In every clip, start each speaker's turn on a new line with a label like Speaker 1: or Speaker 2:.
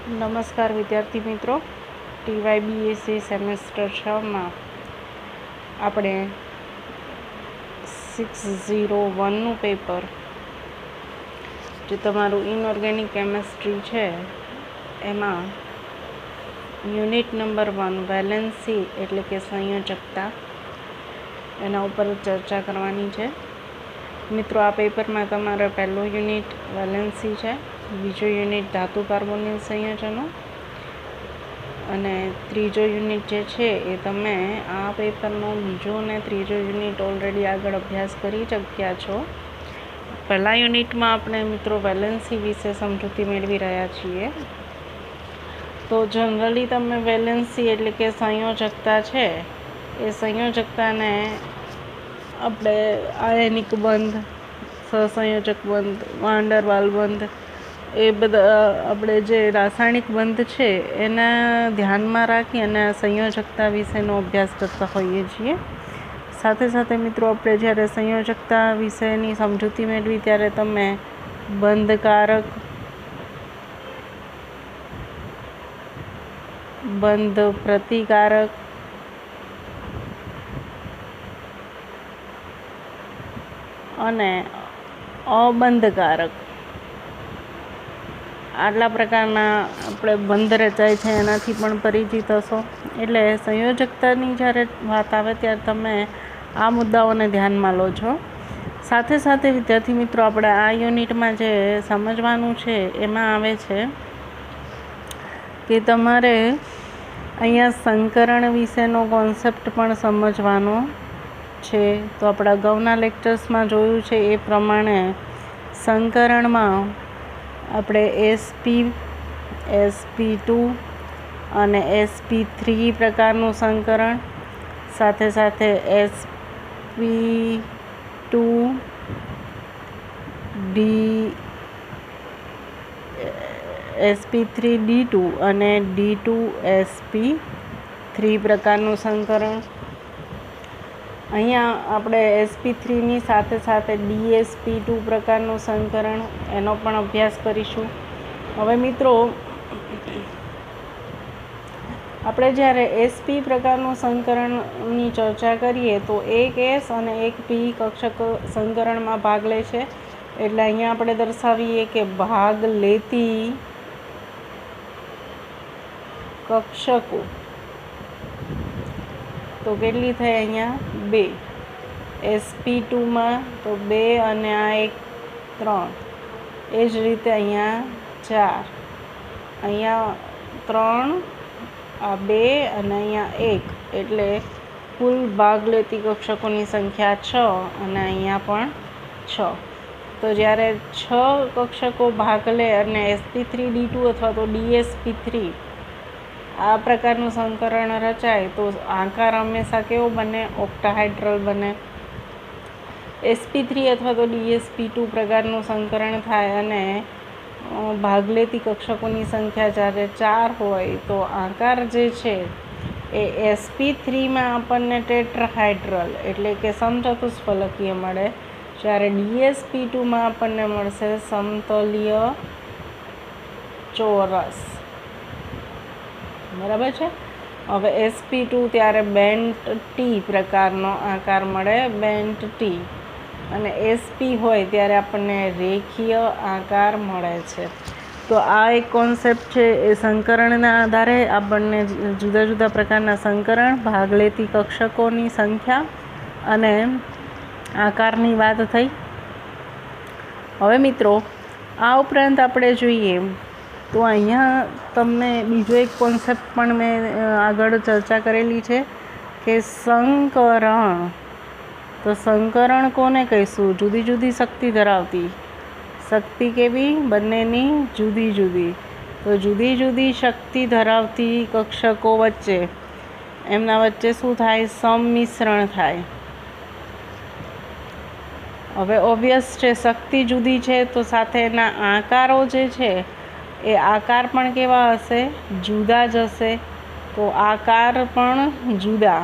Speaker 1: નમસ્કાર વિદ્યાર્થી મિત્રો, TYBSc સેમેસ્ટર 6માં આપણે 601નું પેપર જે તમારું ઇનઓર્ગેનિક કેમેસ્ટ્રી છે એમાં યુનિટ નંબર 1 વેલેન્સી એટલે કે સંયોજકતા એના ઉપર ચર્ચા કરવાની છે. મિત્રો, આ પેપરમાં તમારો પહેલો યુનિટ વેલેન્સી છે, બીજો યુનિટ ધાતુ કાર્બોનિલ સંયોજનો અને ત્રીજો યુનિટ જે છે એ તમે આ પેપરનો બીજો અને ત્રીજો યુનિટ ઓલરેડી આગળ અભ્યાસ કરી ચૂક્યા છો. પહેલા યુનિટમાં આપણે મિત્રો વેલેન્સી વિશે સમજૂતી મેળવી રહ્યા છીએ. તો જનરલી તમે વેલેન્સી એટલે કે સંયોજકતા છે એ સંયોજકતાને આપણે આયનિક બંધ, સહસંયોજક બંધ, વાન ડર વાલ બંધ એ બધા આપણે જે રાસાયણિક બંધ છે એના ધ્યાનમાં રાખી અને સંયોજકતા વિશેનો અભ્યાસ કરતા હોઈએ છીએ. સાથે સાથે મિત્રો આપણે જ્યારે સંયોજકતા વિશેની સમજૂતી મેળવી ત્યારે તમે બંધકારક, બંધ પ્રતિકારક અને અબંધકારક આટલા પ્રકારના આપણે બંધ રચાય છે એનાથી પણ પરિચિત હશો. એટલે સંયોજકતાની જ્યારે વાત આવે ત્યારે તમે આ મુદ્દાઓને ધ્યાનમાં લો છો. સાથે સાથે વિદ્યાર્થી મિત્રો આપણે આ યુનિટમાં જે સમજવાનું છે એમાં આવે છે કે તમારે અહીંયા સંકરણ વિશેનો કોન્સેપ્ટ પણ સમજવાનો છે. તો આપણા અગાઉના લેક્ચર્સમાં જોયું છે એ પ્રમાણે સંકરણમાં આપણે SP2 અને SP3 પ્રકારનું સંકરણ, સાથે સાથે SP3D2 અને D2SP3 પ્રકારનું સંકરણ. અહીંયા આપણે SP3ની સાથે સાથે DSP2 પ્રકારનું સંકરણ એનો પણ અભ્યાસ કરીશું. હવે મિત્રો આપણે જ્યારે SP પ્રકારનું સંકરણની ચર્ચા કરીએ તો એક S અને એક P કક્ષક સંકરણમાં ભાગ લે છે. એટલે અહીંયા આપણે દર્શાવીએ કે ભાગ લેતી કક્ષકો તો કેટલી થઈ? અહીંયા 2. SP2માં તો 2 અને આ એક 3. એ જ રીતે અહીંયા 4, અહીંયા 3, આ 2 અને અહીંયા 1, એટલે કુલ ભાગ લેતી કક્ષકોની સંખ્યા 6 અને અહીંયા પણ 6. તો જ્યારે 6 કક્ષકો ભાગ લે અને SP3D2 અથવા તો DSP3 આ પ્રકારનું સંકરણ રચાય તો આકાર હંમેશા કેવો બને? ઓક્ટાહાઇડ્રલ બને. SP3 અથવા તો DSP2 પ્રકારનું સંકરણ થાય અને ભાગ લેતી કક્ષકોની સંખ્યા જ્યારે 4 હોય તો આકાર જે છે એ SP3માં આપણને ટેટ્રાહાઇડ્રલ એટલે કે સમચતુષ્ફલકીય મળે, જ્યારે DSP2માં આપણને મળશે સમતલીય ચોરસ. બરાબર છે. હવે SP2 ત્યારે બેન્ટ ટી પ્રકારનો આકાર મળે, બેન્ટ ટી, અને SP હોય ત્યારે આપણને રેખીય આકાર મળે છે. તો આ એક કોન્સેપ્ટ છે એ સંકરણના આધારે આપણને જુદા જુદા પ્રકારના સંકરણ, ભાગ લેતી કક્ષકોની સંખ્યા અને આકારની વાત થઈ. હવે મિત્રો આ ઉપરાંત આપણે જોઈએ તો અહીંયા તમને બીજો એક કોન્સેપ્ટ પણ મેં આગળ ચર્ચા કરેલી છે કે સંકરણ. તો સંકરણ કોને કહીશું? જુદી જુદી શક્તિ ધરાવતી. શક્તિ કેવી? બંનેની જુદી જુદી. તો જુદી જુદી શક્તિ ધરાવતી કક્ષકો વચ્ચે એમના વચ્ચે શું થાય? સંમિશ્રણ થાય. હવે ઓબ્વિયસ છે શક્તિ જુદી છે તો સાથે એના આકારો જે છે એ આકાર પણ કેવા હશે? જુદા જ હશે. તો આકાર પણ જુદા,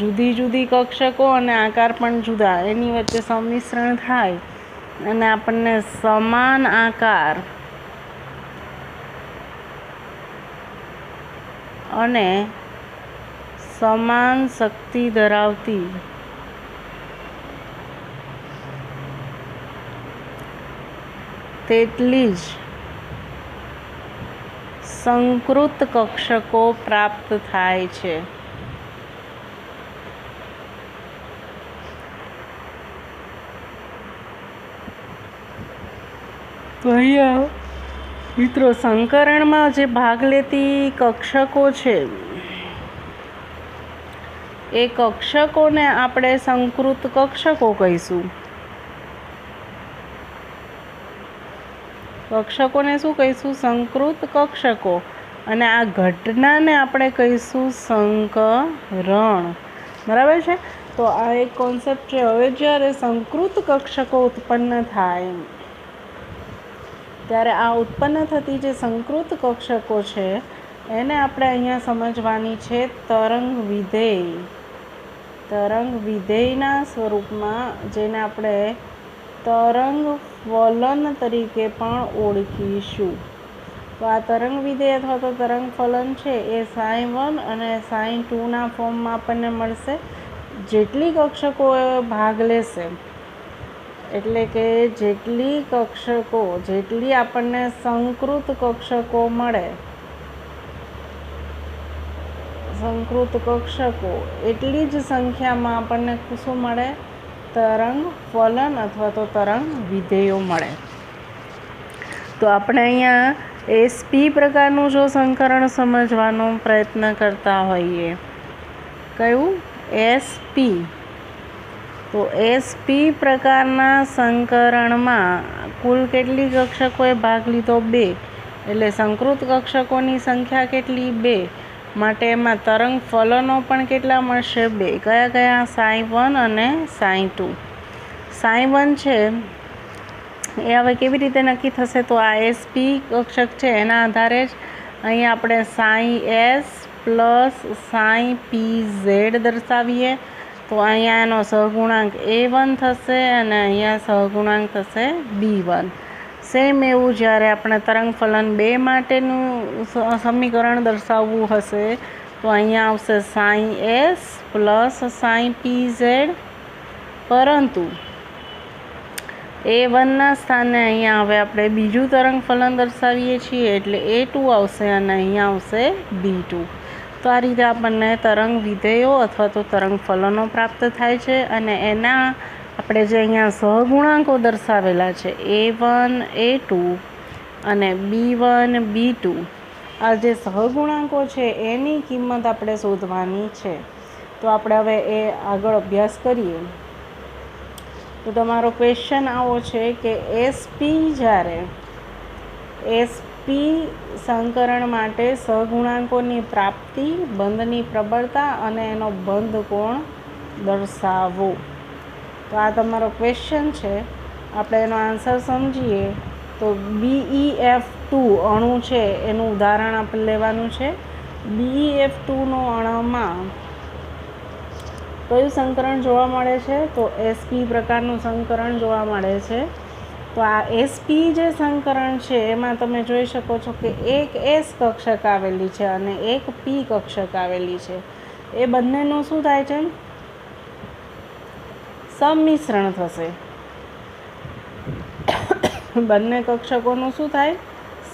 Speaker 1: જુદી જુદી કક્ષકો અને આકાર પણ જુદા, એની વચ્ચે સંમિશ્રણ થાય અને આપણને સમાન આકાર અને સમાન શક્તિ ધરાવતી તેટલી જ સંકૃત કક્ષકો પ્રાપ્ત થાય છે. તો અહીંયા મિત્રો સંકરણમાં જે ભાગ લેતી કક્ષકો છે એ કક્ષકોને આપણે સંકૃત કક્ષકો કહીશું. કક્ષકોને શું કહીશું? સંકૃત કક્ષકો. અને આ ઘટનાને આપણે કહીશું સંકરણ. બરાબર છે? તો આ એક કોન્સેપ્ટ છે. હવે જ્યારે સંકૃત કક્ષકો ઉત્પન્ન થાય ત્યારે આ ઉત્પન્ન થતી જે સંકૃત કક્ષકો છે એને આપણે અહીંયા સમજવાની છે તરંગ વિધેય. તરંગ વિધેયના સ્વરૂપમાં, જેને આપણે તરંગ ફલન તરીકે પણ ઓળખીશું. તો આ તરંગ વિધેય અથવા તો તરંગ ફલન છે એ sin1 અને sin2 ના ફોર્મમાં આપણને મળશે. જેટલી કક્ષકો ભાગ લેશે, એટલે કે જેટલી આપણને સંકૃત કક્ષકો મળે, સંકૃત કક્ષકો એટલી જ સંખ્યામાં આપણને શું મળે? તરંગ ફલન અથવા તો તરંગ વિધેયો મળે. તો આપણે અહીંયા SP પ્રકારનું જો સંકરણ સમજવાનો પ્રયત્ન કરતા હોઈએ, કયું? SP. તો SP પ્રકારના સંકરણમાં કુલ કેટલી કક્ષકોએ ભાગ લીધો? 2. એટલે સંકૃત કક્ષકોની સંખ્યા કેટલી? 2. માટે એમાં તરંગ ફલનો પણ કેટલા મળશે? 2. કયા કયા? sin1 અને sin2. sin1 છે એ હવે કેવી રીતે નક્કી થશે? તો આ SP કક્ષક છે એના આધારે જ અહીંયા આપણે sin S plus sin PZ દર્શાવીએ. તો અહીંયા એનો સહગુણાંક A1 થશે અને અહીંયા સહગુણાંક થશે B1. સેમ એવું જ્યારે આપણે તરંગ ફલન 2 માટેનું સમીકરણ દર્શાવવું હશે તો અહીંયા આવશે sin S plus sin PZ, પરંતુ A1ના સ્થાને અહીંયા હવે આપણે બીજું તરંગ ફલન દર્શાવીએ છીએ એટલે A2 આવશે અને અહીંયા આવશે B2. તો આ રીતે આપણને તરંગ વિધેયો અથવા તો તરંગ ફલનો પ્રાપ્ત થાય છે. અને એના આપણે જે અહીંયા સહગુણાંકો દર્શાવેલા છે A1 A2 અને B1 B2, આ જે સહગુણાંકો છે એની કિંમત આપણે શોધવાની છે. તો આપણે હવે એ આગળ અભ્યાસ કરીએ. તો તમારો ક્વેશ્ચન આવો છે કે SP જ્યારે SP સંકરણ માટે સહગુણાંકોની પ્રાપ્તિ, બંધની પ્રબળતા અને એનો બંધ કોણ દર્શાવો. તો આ તમારો ક્વેશ્ચન છે. આપણે એનો આન્સર સમજીએ તો BeF2 અણુ છે એનું ઉદાહરણ આપણે લેવાનું છે. BeF2નો અણુમાં કયું સંકરણ જોવા મળે છે? તો SP પ્રકારનું સંકરણ જોવા મળે છે. તો આ SP જે સંકરણ છે એમાં તમે જોઈ શકો છો કે એક S કક્ષક આવેલી છે અને એક P કક્ષક આવેલી છે. એ બંનેનું શું થાય છે? સંમિશ્રણ થશે. બંને કક્ષકોનું શું થાય?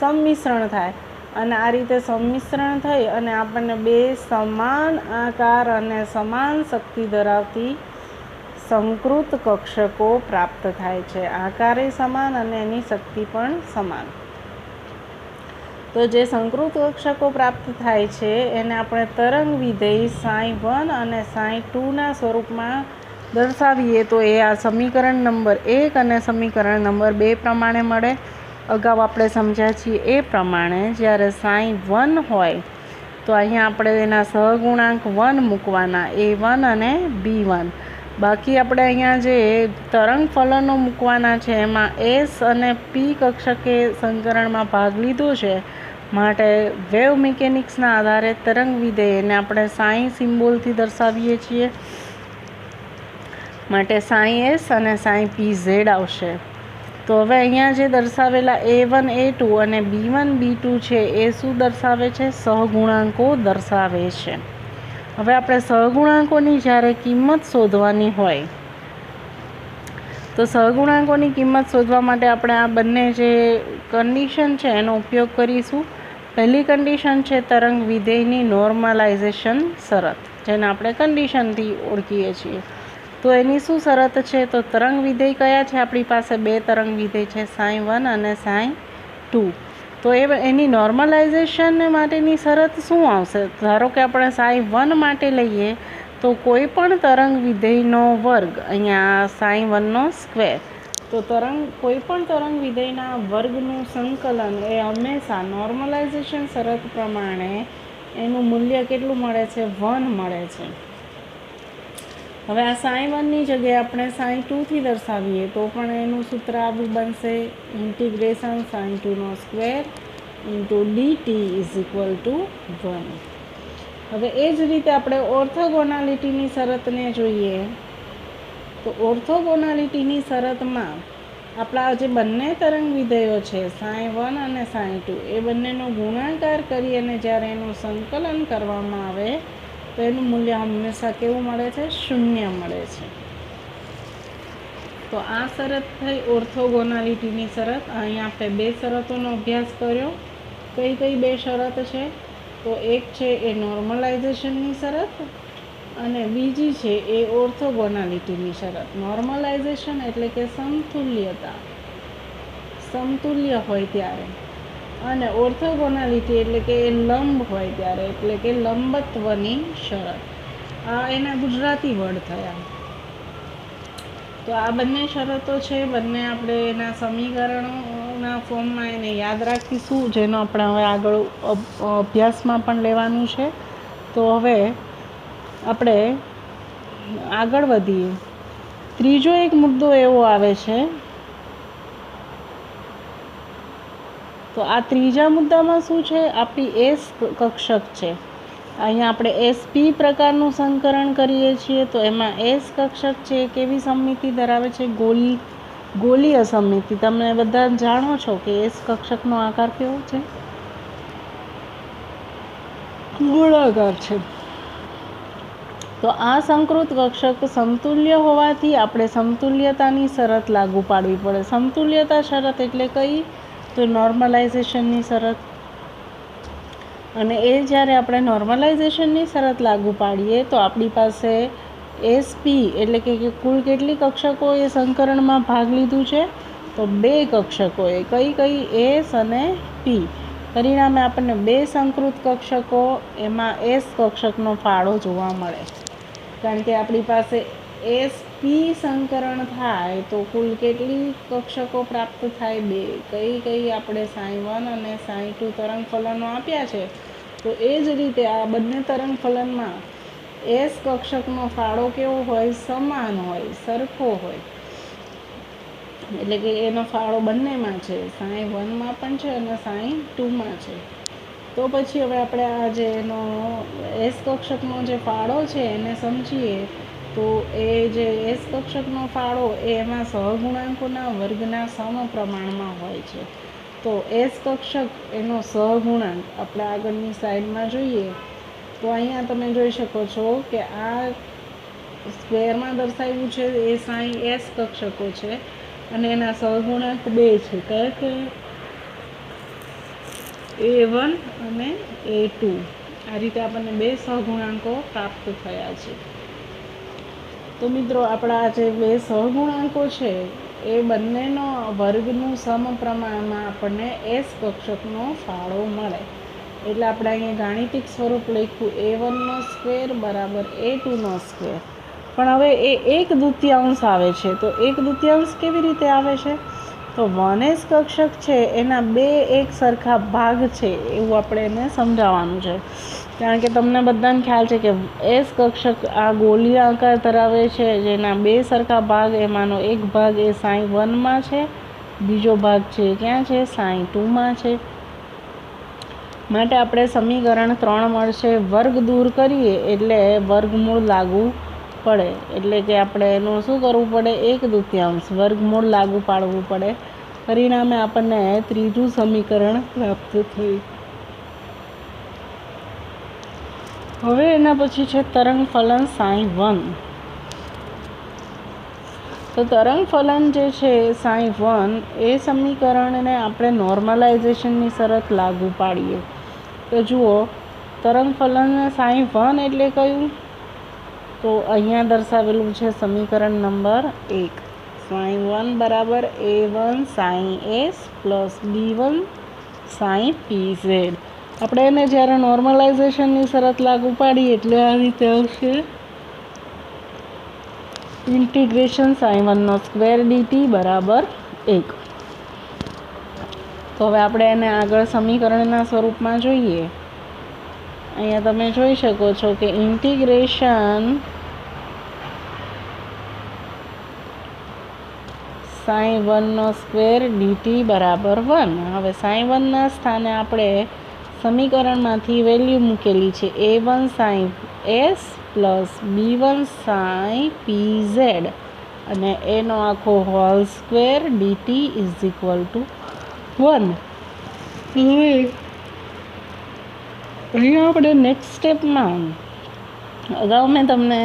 Speaker 1: સંમિશ્રણ થાય. અને આ રીતે સંમિશ્રણ થઈ અને આપણને 2 સમાન આકાર અને સમાન શક્તિ ધરાવતી સંકૃત કક્ષકો પ્રાપ્ત થાય છે. આકારે સમાન અને એની શક્તિ પણ સમાન. તો જે સંકૃત કક્ષકો પ્રાપ્ત થાય છે એને આપણે તરંગ વિધેય sin1 અને sin2ના સ્વરૂપમાં દર્શાવીએ તો એ આ સમીકરણ નંબર 1 અને સમીકરણ નંબર 2 પ્રમાણે મળે. અગાઉ આપણે સમજ્યા છીએ એ પ્રમાણે જ્યારે sin1 હોય તો અહીંયા આપણે એના સહગુણાંક 1 મૂકવાના, A1 અને B1. બાકી આપણે અહીંયા જે તરંગ ફલનો મૂકવાના છે એમાં S અને P કક્ષકે સંકરણમાં ભાગ લીધો છે, માટે વેવ મિકેનિક્સના આધારે તરંગ વિધેયને આપણે સાઈ સિમ્બોલથી દર્શાવીએ છીએ. માટે sin S અને sin PZ આવશે. તો હવે અહીંયા જે દર્શાવેલા A1 A2 અને B1 B2 છે એ શું દર્શાવે છે? સહગુણાંકો દર્શાવે છે. હવે આપણે સહગુણાંકોની જ્યારે કિંમત શોધવાની હોય તો સહગુણાંકોની કિંમત શોધવા માટે આપણે આ બંને જે કન્ડિશન છે એનો ઉપયોગ કરીશું. પહેલી કન્ડિશન છે તરંગ વિધેયની નોર્મલાઇઝેશન શરત, જેને આપણે કન્ડિશનથી ઓળખીએ છીએ. તો એની શું શરત છે? તો તરંગ વિધેય કયા છે? આપણી પાસે બે તરંગ વિધેય છે, sin1 અને sin2. તો એની નોર્મલાઇઝેશન માટેની શરત શું આવશે? ધારો કે આપણે sin1 માટે લઈએ તો કોઈ પણ તરંગ વિધેયનો વર્ગ, અહીંયા sin1નો સ્ક્વેર, તો કોઈ પણ તરંગ વિધેયના વર્ગનું સંકલન એ હંમેશા નોર્મલાઇઝેશન શરત પ્રમાણે એનું મૂલ્ય કેટલું મળે છે? 1 મળે છે. હવે આ sin1ની જગ્યાએ આપણે sin2થી દર્શાવીએ તો પણ એનું સૂત્ર આવું બનશે, ઇન્ટિગ્રેશન sin2નો સ્ક્વેર dt = 1. હવે એ જ રીતે આપણે ઓર્થોગોનાલિટીની શરતને જોઈએ તો ઓર્થોગોનાલિટીની શરતમાં આપણા જે બંને તરંગ વિધેયો છે sin1 અને sin2 એ બંનેનો ગુણાકાર કરી અને જ્યારે એનું સંકલન કરવામાં આવે તો એનું મૂલ્ય હંમેશા કેવું મળે છે? 0 મળે છે. તો આ શરત થઈ ઓર્થોગોનાલિટીની શરત. અહીંયા આપણે બે શરતોનો અભ્યાસ કર્યો. કઈ કઈ બે શરત છે? તો એક છે એ નોર્મલાઇઝેશનની શરત અને બીજી છે એ ઓર્થોગોનાલિટીની શરત. નોર્મલાઇઝેશન એટલે કે સમતુલ્ય હોય ત્યારે, અને ઓર્થોગોનાલિટી એટલે કે એ લંબ હોય ત્યારે, એટલે કે લંબત્વની શરત. આ એના ગુજરાતી વર્ડ થયા. તો આ બંને શરતો છે, બંને આપણે એના સમીકરણોના ફોર્મમાં એને યાદ રાખીશું, જેનો આપણે હવે આગળ અભ્યાસમાં પણ લેવાનું છે. તો હવે આપણે આગળ વધીએ. ત્રીજો એક મુદ્દો એવો આવે છે, તો આ ત્રીજા મુદ્દામાં શું છે? આપણી એસ કક્ષક છે. અહીંયા આપણે SP પ્રકારનું સંકરણ કરીએ છીએ તો એમાં એસ કક્ષક છે કેવી સમમિતિ ધરાવે છે? ગોળીય સમમિતિ. તમે બધા જાણો છો કે એસ કક્ષકનો આકાર કેવો છે? ગોળાકાર છે. તો આ સંકૃત કક્ષક સમતુલ્ય હોવાથી આપણે સમતુલ્યતાની શરત લાગુ પાડવી પડે. સમતુલ્યતા શરત એટલે કઈ? તો નોર્મલાઇઝેશનની શરત. અને એ જ્યારે આપણે નોર્મલાઇઝેશનની શરત લાગુ પાડીએ તો આપણી પાસે SP એટલે કે કુલ કેટલી કક્ષકો એ સંકરણમાં ભાગ લીધું છે? તો બે કક્ષકોએ. કઈ? એસ અને પી. પરિણામે આપણને બે સંકૃત કક્ષકો, એમાં એસ કક્ષકનો ફાળો જોવા મળે. કારણ કે આપણી પાસે SP સંકરણ થાય તો કુલ કેટલી કક્ષકો પ્રાપ્ત થાય? બે. કઈ? આપણે sin1 અને sin2 તરંગ ફલનો આપ્યા છે. તો એ જ રીતે આ બંને તરંગ ફલનમાં એસ કક્ષકનો ફાળો કેવો હોય? સમાન હોય, સરખો હોય. એટલે કે એનો ફાળો બંનેમાં છે, sin1માં પણ છે અને sin2માં છે. તો પછી હવે આપણે આ જે એનો એસ કક્ષકનો જે ફાળો છે એને સમજીએ. તો એ જે એસ કક્ષકનો ફાળો એમાં સહગુણાંકોના વર્ગના સમપ્રમાણમાં હોય છે. તો એસ કક્ષક એનો સહગુણાંક આપણે આગળની સ્લાઇડમાં જોઈએ તો અહીંયા તમે જોઈ શકો છો કે આ સ્ક્વેરમાં દર્શાવ્યું છે એ sin એસ કક્ષકો છે અને એના સહગુણાંક બે છે. કયા કે A1 અને A2. આ રીતે આપણને બે સહગુણાંકો પ્રાપ્ત થયા છે. તો મિત્રો આપણા જે બે સહગુણાંકો છે એ બંનેનો વર્ગનું સમપ્રમાણમાં આપણને એસ કક્ષકનો ફાળો મળે. એટલે આપણે અહીંયા ગાણિતિક સ્વરૂપ લખ્યું A1નો સ્ક્વેર બરાબર A2નો સ્ક્વેર. પણ હવે એ 1/2 આવે છે. તો 1/2 કેવી રીતે આવે છે? તો 1s કક્ષક છે એના બે એક સરખા ભાગ છે એવું આપણે એને સમજાવવાનું છે. કારણ કે તમને બધાને ખ્યાલ છે કે એસ કક્ષક આ ગોળીય આકાર ધરાવે છે, જેના બે સરખા ભાગ, એમાંનો એક ભાગ એ sin1માં છે, બીજો ભાગ છે ક્યાં છે? sin2માં છે. માટે આપણે સમીકરણ 3 મળશે. વર્ગ દૂર કરીએ એટલે વર્ગમૂળ લાગુ પડે. એટલે કે આપણે એનું શું કરવું પડે? 1/2 વર્ગમૂળ લાગુ પાડવું પડે. પરિણામે આપણને ત્રીજું સમીકરણ પ્રાપ્ત થયું. હવે એના પછી છે તરંગ ફલન sin1. તો તરંગ ફલન જે છે sin1 એ સમીકરણને આપણે નોર્મલાઇઝેશનની શરત લાગુ પાડીએ તો જુઓ તરંગ ફલન sin1 એટલે કયું? તો અહીંયા દર્શાવેલું છે સમીકરણ નંબર 1. sin1 બરાબર a1 sin s plus b1 sin pz. આપણે એને જ્યારે નોર્મલાઇઝેશનની શરત લાગુ પાડીએ એટલે આ રીતે આવશે ઇન્ટિગ્રેશન sin1² dt બરાબર 1. તો હવે આપણે એને આગળ સમીકરણના સ્વરૂપમાં જોઈએ. અહીંયા તમે જોઈ શકો છો કે ઇન્ટિગ્રેશન sin1² dt બરાબર 1. હવે sin1ના સ્થાને આપણે સમીકરણમાંથી વેલ્યુ મૂકેલી છે a1 sin s plus b1 sin pz અને એનો આખો whole square dt is equal to 1. હવે અહીંયા આપણે નેક્સ્ટ સ્ટેપમાં અગાઉ મેં તમને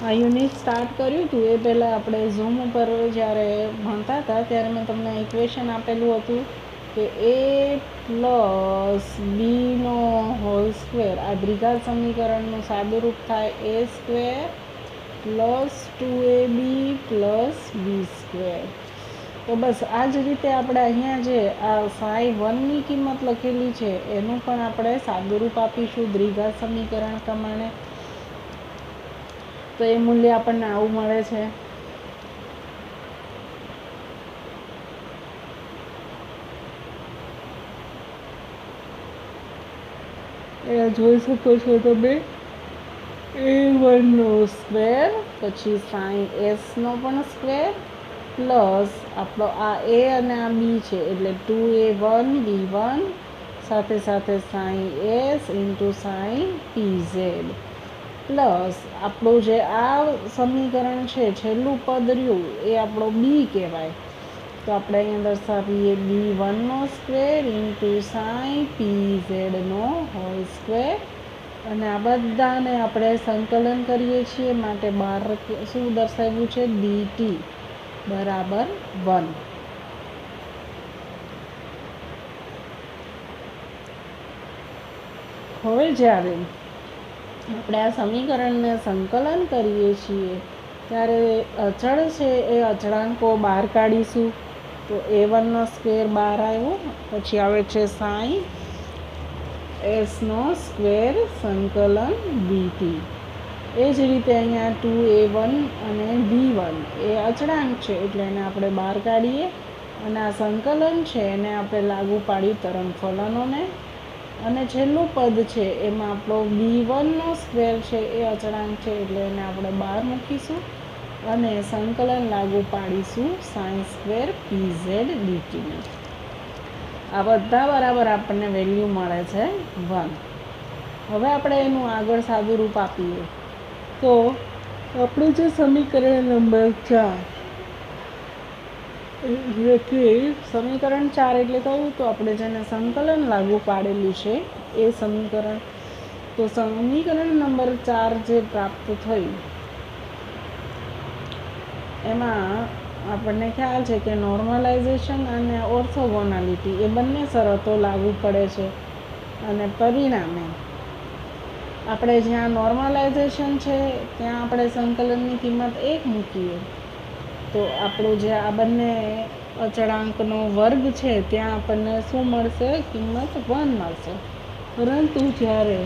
Speaker 1: આ યુનિટ સ્ટાર્ટ કર્યું હતું એ પહેલાં આપણે ઝૂમ ઉપર જ્યારે ભણતા હતા ત્યારે મેં તમને ઇક્વેશન આપેલું હતું કે a plus Bino whole square આ દ્વિઘાત સમીકરણનું સાદુરૂપ થાય a² plus 2ab plus b². તો બસ આ જ રીતે આપણે અહીંયા જે આ sin1ની કિંમત લખેલી છે એનું પણ આપણે સાદુરૂપ આપીશું દ્વિઘાત સમીકરણ પ્રમાણે. તો એ મૂલ્ય આપણને આવું મળે છે. એ જોઈ શકો છો તમે a1નો સ્ક્વેર પછી sin sનો પણ સ્ક્વેર પ્લસ આપણો આ a અને આ b છે એટલે 2a1 b1 સાથે સાથે sin s into sin pz plus આપણું જે આ સમીકરણ છે છેલ્લું પદ રહ્યું એ આપણો b કહેવાય. તો આપણે અહીંયા દર્શાવીએ b1નો સ્ક્વેર ઇન્ટુ sin pzનો હોલ સ્ક્વેર અને આ બધાને આપણે સંકલન કરીએ છીએ માટે બહાર શું દર્શાવ્યું છે dt બરાબર 1. હવે જ્યારે આપણે આ સમીકરણને સંકલન કરીએ છીએ ત્યારે અચળ છે એ અચળાંકો બહાર કાઢીશું. તો a1નો સ્ક્વેર બહાર આવ્યો પછી આવે છે sin sનો સ્ક્વેર સંકલન dt. એ જ રીતે અહીંયા 2a1 અને b1 એ અચળાંક છે એટલે એને આપણે બહાર કાઢીએ અને આ સંકલન છે એને આપણે લાગુ પાડી તરંગ ફલનોને અને છેલ્લું પદ છે એમાં આપણો b1નો સ્ક્વેર છે એ અચળાંક છે એટલે એને આપણે બહાર મૂકીશું અને સંકલન લાગુ પાડીશું sin² pz dtને. આ બધા બરાબર આપણને વેલ્યુ મળે છે 1. હવે આપણે એનું આગળ સાદું રૂપ આપીએ તો આપણું જે સમીકરણ નંબર 4 એટલે સમીકરણ 4 એટલે કયું? તો આપણે જેને સંકલન લાગુ પાડેલું છે એ સમીકરણ. તો સમીકરણ નંબર 4 જે પ્રાપ્ત થયું એમાં આપણને ખ્યાલ છે કે નોર્મલાઇઝેશન અને ઓર્થોગોનાલિટી એ બંને શરતો લાગુ પડે છે અને પરિણામે આપણે જ્યાં નોર્મલાઇઝેશન છે ત્યાં આપણે સંકલનની કિંમત 1 મૂકીએ તો આપણું જે આ બંને અચળાંકનો વર્ગ છે ત્યાં આપણને શું મળશે? કિંમત 1 મળશે. પરંતુ જ્યારે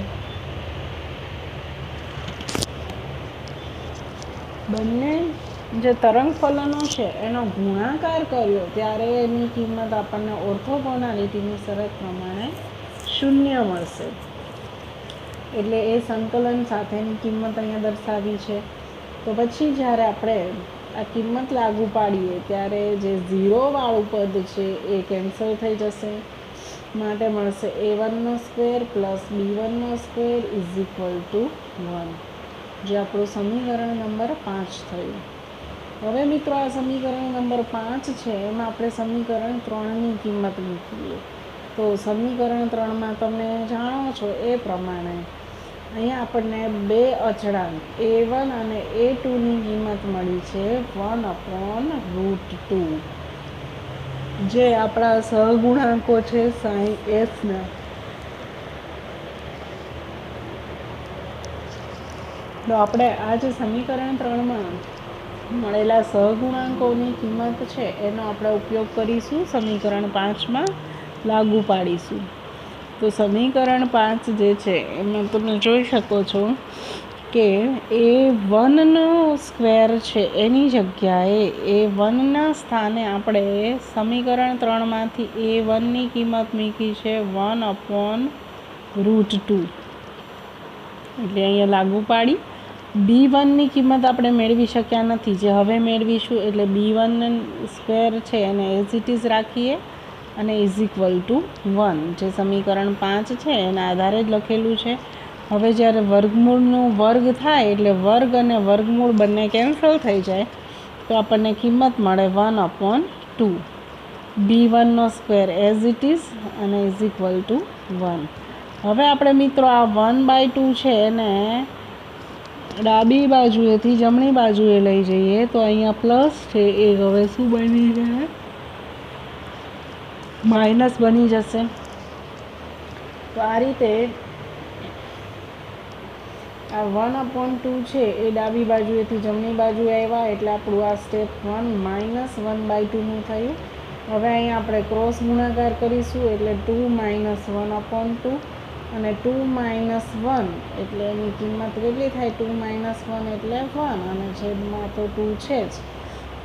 Speaker 1: બંને જે તરંગ ફલનો છે એનો ગુણાકાર કર્યો ત્યારે એની કિંમત આપણને ઓર્થોગોનાલિટીની શરત પ્રમાણે 0 મળશે. એટલે એ સંકલન સાથેની કિંમત અહીંયા દર્શાવી છે. તો પછી જ્યારે આપણે આ કિંમત લાગુ પાડીએ ત્યારે જે 0 વાળું પદ છે એ કેન્સલ થઈ જશે માટે મળશે a1નો સ્ક્વેર પ્લસ b1નો સ્ક્વેર ઇઝ ઇક્વલ ટુ 1 જે આપણું સમીકરણ નંબર 5 થયું. હવે મિત્રો આ સમીકરણ નંબર 5 છે, એમાં આપણે સમીકરણ 3ની કિંમત મૂકીએ. તો સમીકરણ 3માં તમે જાણો છો એ પ્રમાણે અહીંયા આપણને બે અચળાંક a1 અને a2ની કિંમત મળી છે 1/√2, જે આપણા સહગુણાંકો છે sin sના. તો આપણે આ જે સમીકરણ 3માં મળેલા સહગુણાંકોની કિંમત છે એનો આપણે ઉપયોગ કરીશું, સમીકરણ 5માં લાગુ પાડીશું. તો સમીકરણ 5 જે છે એમાં તમે જોઈ શકો છો કે a1નો સ્ક્વેર છે એની જગ્યાએ a1ના સ્થાને આપણે સમીકરણ 3માંથી a1ની કિંમત મૂકી છે 1/√2. એટલે અહીંયા લાગુ પાડી. b1ની કિંમત આપણે મેળવી શક્યા નથી, જે હવે મેળવીશું. એટલે b1 સ્ક્વેર છે એને એઝ ઇટ ઇઝ રાખીએ અને =1, જે સમીકરણ 5 છે એના આધારે જ લખેલું છે. હવે જ્યારે વર્ગમૂળનું વર્ગ થાય એટલે વર્ગ અને વર્ગમૂળ બંને કેન્સલ થઈ જાય, તો આપણને કિંમત મળે 1/2. b1નો સ્ક્વેર એઝ ઇટ ઇઝ અને =1. હવે આપણે મિત્રો આ 1/2 છે એને ડાબી બાજુએથી જમણી બાજુએ લઈ જઈએ તો અહીંયા પ્લસ છે એ હવે શું બની જાય? માઇનસ બની જશે. તો આ રીતે આ 1/2 છે એ ડાબી બાજુએથી જમણી બાજુએ આવ્યા એટલે આપણું આ સ્ટેપ 1 -1/2નું થયું. હવે અહીંયા આપણે ક્રોસ ગુણાકાર કરીશું એટલે 2 - 1/2 અને 2 - 1 એટલે એની કિંમત કેટલી થાય? 2 - 1 એટલે 1 અને છેદમાં તો 2 છે જ.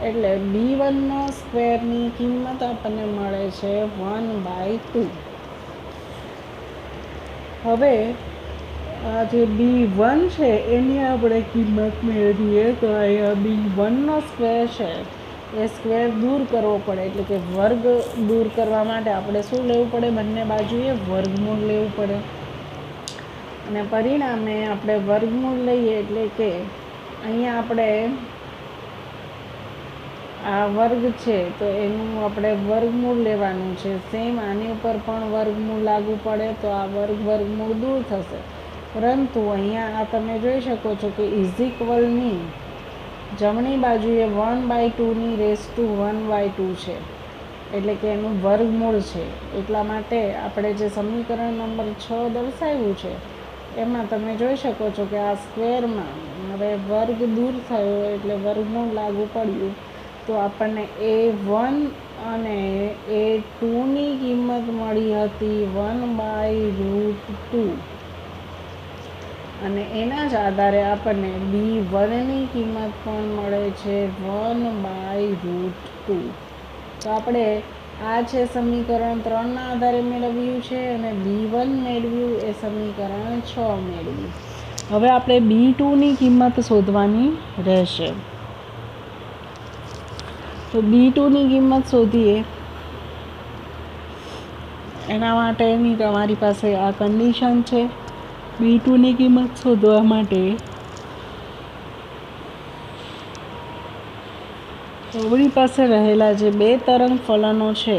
Speaker 1: એટલે b1નો સ્ક્વેરની કિંમત આપણને મળે છે 1/2. હવે આ જે b1 છે એની આપણે કિંમત મેળવીએ તો અહીંયા b1નો સ્ક્વેર છે એ સ્ક્વેર દૂર કરવો પડે, એટલે કે વર્ગ દૂર કરવા માટે આપણે શું લેવું પડે? બંને બાજુએ વર્ગમૂળ લેવું પડે. અને પરિણામે આપણે વર્ગમૂળ લઈએ એટલે કે અહીંયા આપણે આ વર્ગ છે તો એનું આપણે વર્ગમૂળ લેવાનું છે. સેમ આની ઉપર પણ વર્ગમૂળ લાગુ પડે તો આ વર્ગમૂળ દૂર થશે. પરંતુ અહીંયા આ તમે જોઈ શકો છો કે =ની જમણી બાજુએ 1/2 છે, એટલે કે એનું વર્ગમૂળ છે. એટલા માટે આપણે જે સમીકરણ નંબર 6 દર્શાવ્યું છે એમાં તમે જોઈ શકો છો કે આ સ્ક્વેરમાં હવે વર્ગ દૂર થયો એટલે વર્ગમૂળ લાગુ પડ્યું. તો આપણને a1 અને a2ની કિંમત મળી હતી 1/√2 અને એના જ આધારે આપણને b1ની કિંમત પણ મળે છે 1/√2. તો આપણે આ છે સમીકરણ 3ના આધારે મેળવ્યું છે અને b1 મેળવ્યું એ સમીકરણ 6 મેળવ્યું. હવે આપણે b2ની કિંમત શોધવાની રહેશે. તો b2ની કિંમત શોધીએ એના માટેની તમારી પાસે આ કન્ડિશન છે. b2ની કિંમત શોધવા માટે આપણી પાસે રહેલા જે બે તરંગ ફલનો છે,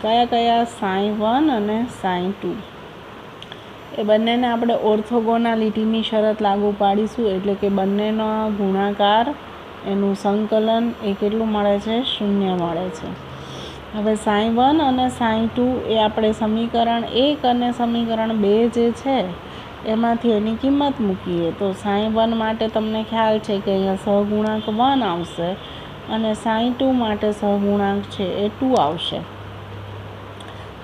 Speaker 1: કયા કયા? sin1 અને sin2. એ બંનેને આપણે ઓર્થોગોનાલિટીની શરત લાગુ પાડીશું, એટલે કે બંનેનો ગુણાકાર એનું સંકલન એ કેટલું મળે છે? 0 મળે છે. હવે sin1 અને sin2 એ આપણે સમીકરણ 1 અને સમીકરણ 2 જે છે એમાંથી એની કિંમત મૂકીએ તો sin1 માટે તમને ખ્યાલ છે કે અહીંયા સહગુણાંક 1 આવશે અને sin2 માટે સહગુણાંક છે એ 2 આવશે.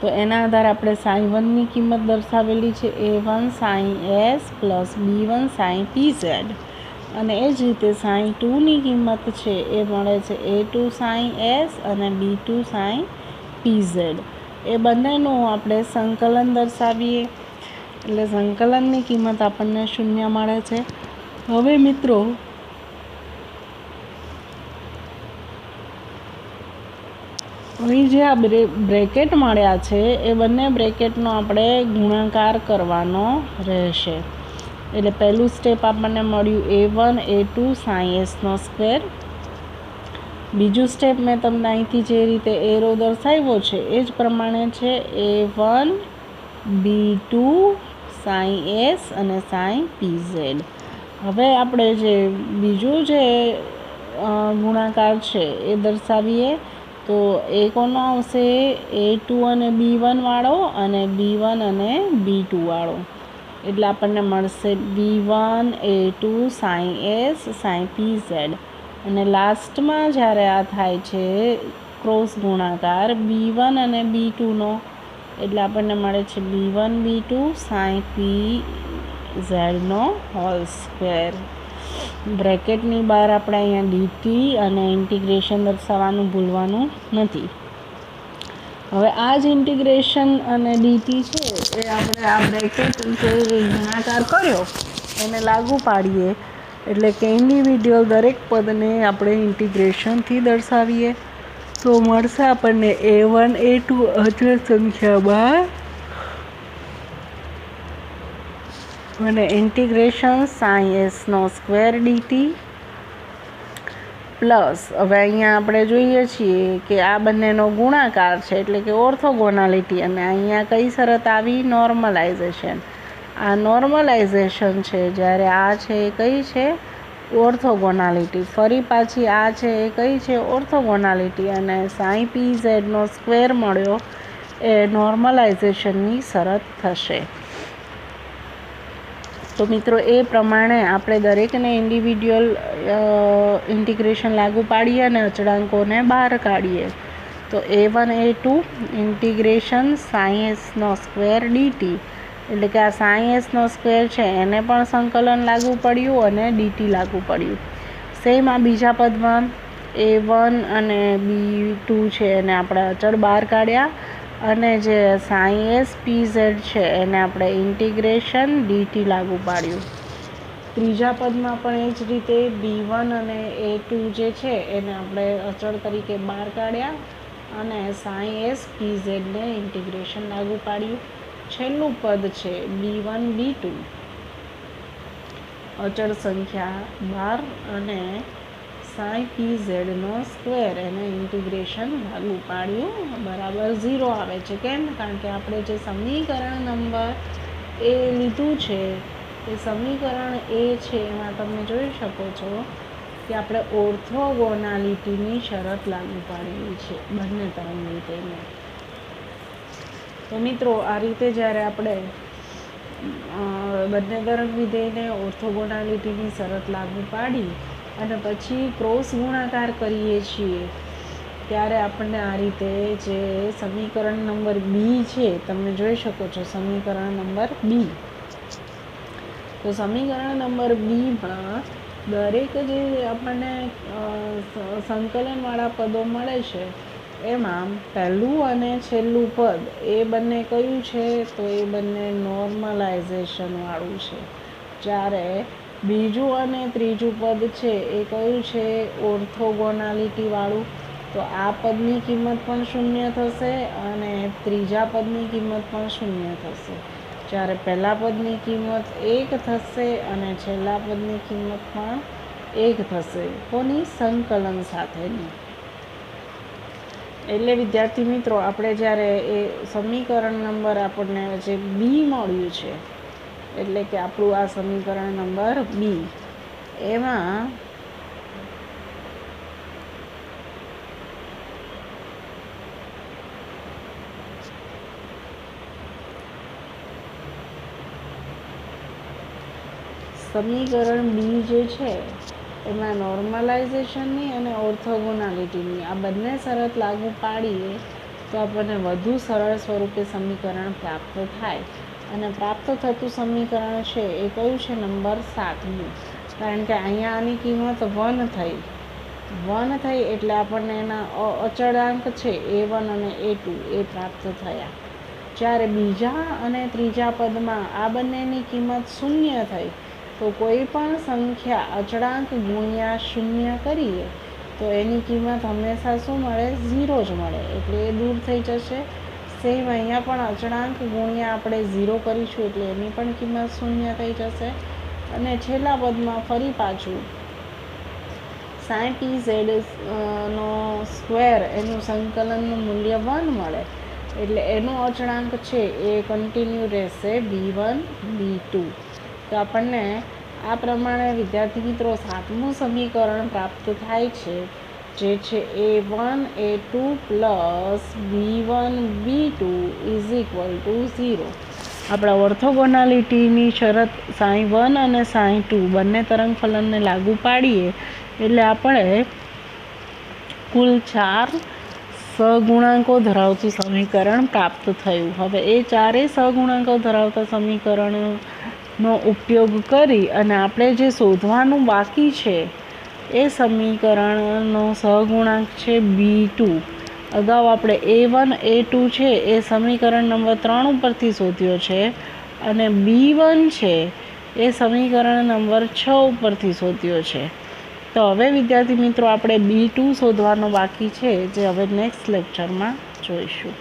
Speaker 1: તો એના આધારે આપણે sin1ની કિંમત દર્શાવેલી છે a1 sin s + b1 sin pz અને એ જ રીતે sin2ની કિંમત છે એ મળે છે a2 sin s અને b2 sin pz. એ બંનેનું આપણે સંકલન દર્શાવીએ એટલે સંકલનની કિંમત આપણને 0 મળે છે. હવે મિત્રો અહીં જે આ બ્રેકેટ મળ્યા છે એ બંને બ્રેકેટનો આપણે ગુણાકાર કરવાનો રહેશે. એટલે પહેલું સ્ટેપ આપણને મળ્યું a1 a2 sin s નો સ્ક્વેર બીજું સ્ટેપ મેં તમને અહીંથી જે રીતે એરો દર્શાવ્યો છે એ જ પ્રમાણે છે A1 B2 સાઈ એસ અને સાઈ PZ. હવે આપણે જે બીજું જે ગુણાકાર છે એ દર્શાવીએ તો એ કોનો આવશે A2 અને B1 વાળો અને B1 અને B2 વાળો. એટલે આપણને મળશે B1 A2 Sai S Sai PZ. અને લાસ્ટમાં જ્યારે આ થાય છે ક્રોસ ગુણાકાર B1 અને B2નો, એટલે આપણને મળે છે B1 B2 સાઈ PZનો હોલ સ્ક્વેર. બ્રેકેટની બહાર આપણે અહીંયા ડીટી અને ઇન્ટિગ્રેશન દર્શાવવાનું ભૂલવાનું નથી. હવે આ જ ઇન્ટિગ્રેશન અને ડીટી છે એ આપણે આ બ્રેકેટ જે ગુણાકાર કર્યો એને લાગુ પાડીએ, એટલે કે ઇન્ડિવિડ્યુઅલ દરેક પદને આપણે ઇન્ટિગ્રેશનથી દર્શાવીએ તો મળશે આપણને A1 A2 અચળ સંખ્યામાં અને ઇન્ટિગ્રેશન સાઈ એસનો સ્ક્વેર ડીટી પ્લસ હવે અહીંયા આપણે જોઈએ છીએ કે આ બંનેનો ગુણાકાર છે એટલે કે ઓર્થોગોનાલિટી, અને અહીંયા કઈ શરત આવી નોર્મલાઇઝેશન. આ નોર્મલાઇઝેશન છે જ્યારે આ છે એ કઈ છે ઓર્થોગોનાલિટી. ફરી પાછી આ છે એ કઈ છે ઓર્થોગોનાલિટી, અને સાઈ PZનો સ્ક્વેર મળ્યો એ નોર્મલાઇઝેશનની શરત થશે. તો મિત્રો એ પ્રમાણે આપણે દરેકને ઇન્ડિવિડ્યુઅલ ઇન્ટિગ્રેશન લાગુ પાડીએ અને અચળાંકોને બહાર કાઢીએ. તો A1 A2 ઇન્ટિગ્રેશન સાઈ એસનો સ્ક્વેર ડીટી, એટલે કે આ સાઈ એસનો સ્ક્વેર છે એને પણ સંકલન લાગુ પડ્યું અને ડીટી લાગુ પડ્યું. સેમ આ બીજા પદમાં A1 અને B2 છે એને આપણે અચળ બહાર કાઢ્યા અને જે સાઈ એસ PZ છે એને આપણે ઇન્ટિગ્રેશન ડીટી લાગુ પાડ્યું. ત્રીજા પદમાં પણ એ જ રીતે B1 અને A2 જે છે એને આપણે અચળ તરીકે બહાર કાઢ્યા અને સાઈ એસ PZને ઇન્ટિગ્રેશન લાગુ પાડ્યું. છેલ્લું પદ છે B1 B2 અચળ સંખ્યા 12 અને સાઈ PZનો સ્ક્વેર એને ઇન્ટિગ્રેશન લાગુ પાડ્યું બરાબર 0 આવે છે. કેમ? કારણ કે આપણે જે સમીકરણ નંબર એ લીધું છે એ સમીકરણ એ છે એમાં તમે જોઈ શકો છો કે આપણે ઓર્થોગોનાલિટીની શરત લાગુ પાડેલી છે બંને તરંગ વિધેયને. તો મિત્રો આ રીતે જ્યારે આપણે બંને તરંગ વિધેયને ઓર્થોગોનાલિટીની શરત લાગુ પાડી અને પછી ક્રોસ ગુણાકાર કરીએ છીએ ત્યારે આપણને આ રીતે જે સમીકરણ નંબર બી છે તમે જોઈ શકો છો સમીકરણ નંબર બી. તો સમીકરણ નંબર બીમાં દરેક જે આપણને સંકલનવાળા પદો મળે છે એમાં પહેલું અને છેલ્લું પદ એ બંને કયું છે તો એ બંને નોર્મલાઇઝેશનવાળું છે, જ્યારે બીજું અને ત્રીજું પદ છે એ કયું છે ઓર્થોગોનાલિટીવાળું. તો આ પદની કિંમત પણ શૂન્ય થશે અને ત્રીજા પદની કિંમત પણ શૂન્ય થશે, જ્યારે પહેલા પદની કિંમત 1 થશે અને છેલ્લા પદની કિંમત પણ 1 થશે. કોની? સંકલન સાથેની. એટલે વિદ્યાર્થી મિત્રો આપણે જ્યારે એ સમીકરણ નંબર આપણને જે બી મળ્યું છે એટલે કે આપણું આ સમીકરણ નંબર બી એમાં સમીકરણ બી જે છે એમાં નોર્મલાઇઝેશનની અને ઓર્થોગોનાલિટીની આ બંને શરત લાગુ પાડીએ તો આપણને વધુ સરળ સ્વરૂપે સમીકરણ પ્રાપ્ત થાય. અને પ્રાપ્ત થતું સમીકરણ છે એ કયું છે? નંબર 7નું. કારણ કે અહીંયા આની કિંમત 1 થઈ એટલે આપણને એના અચળાંક છે A1 અને A2 એ પ્રાપ્ત થયા. જ્યારે બીજા અને ત્રીજા પદમાં આ બંનેની કિંમત 0 થઈ તો કોઈ પણ સંખ્યા અચળાંક ગુણ્યા 0 કરીએ તો એની કિંમત હંમેશા શું મળે? 0 જ મળે, એટલે એ દૂર થઈ જશે. સેમ અહીંયા પણ અચળાંક ગુણ્યા આપણે 0 કરીશું એટલે એની પણ કિંમત 0 થઈ જશે. અને છેલ્લા પદમાં ફરી પાછું sin નો સ્ક્વેર એનું સંકલનનું મૂલ્ય 1 મળે, એટલે એનો અચળાંક છે એ કન્ટિન્યુ રહેશે b1 b2. તો આપણને આ પ્રમાણે વિદ્યાર્થી મિત્રો 7મું સમીકરણ પ્રાપ્ત થાય છે, જે છે a1 a2 plus b1 b2 is equal two 0. આપણા ઓર્થોગોનાલિટીની શરત sin1 અને sin2 બંને તરંગ ફલનને લાગુ પાડીએ એટલે આપણે કુલ 4 સહગુણાંકો ધરાવતું સમીકરણ પ્રાપ્ત થયું. હવે એ ચારેય સહગુણાંકો ધરાવતા સમીકરણનો ઉપયોગ કરી અને આપણે જે શોધવાનું બાકી છે એ સમીકરણનો સહગુણાંક છે b2. અગાઉ આપણે a1 a2 છે એ સમીકરણ નંબર 3 ઉપરથી શોધ્યો છે અને b1 છે એ સમીકરણ નંબર 6 ઉપરથી શોધ્યો છે. તો હવે વિદ્યાર્થી મિત્રો આપણે b2 શોધવાનો બાકી છે, જે હવે નેક્સ્ટ લેક્ચરમાં જોઈશું.